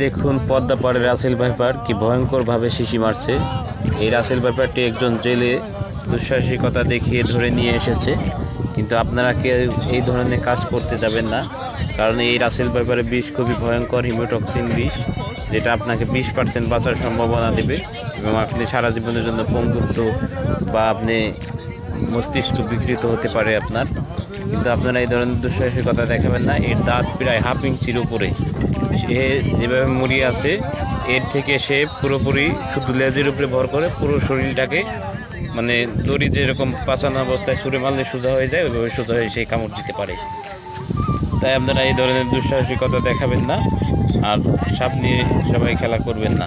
দেখুন পদ্মাপাড়ের Russell viper কি ভয়ঙ্করভাবে শিশি মারছে। এই রাসেল ভাইপারটি একজন জেলে দুঃসাহসিকতা দেখিয়ে ধরে নিয়ে এসেছে, কিন্তু আপনারা কেউ এই ধরনের কাজ করতে যাবেন না, কারণ এই রাসেল ভাইপারের বিষ খুবই ভয়ঙ্কর হিমোটক্সিন বিষ, যেটা আপনাকে 20% বাঁচার সম্ভাবনা দেবে এবং আপনি সারা জীবনের জন্য পঙ্গুত্ব বা আপনি মস্তিষ্ক বিকৃত হতে পারে আপনার। কিন্তু আপনারা এই ধরনের দুঃসাহসিকতা দেখাবেন না। এর দাঁত প্রায় হাফ ইঞ্চির উপরে, সে যেভাবে মরিয়ে আছে এর থেকে সে পুরোপুরি শুধু লেজের উপরে ভর করে পুরো শরীরটাকে, মানে দড়ি যেরকম পাচানো অবস্থায় ছুঁড়ে মারলে সোজা হয়ে যায় ওইভাবে সোজা হয়ে সেই কামড় দিতে পারে। তাই আপনারা এই ধরনের দুঃসাহসিকতা দেখাবেন না আর সাপ নিয়ে সবাই খেলা করবেন না।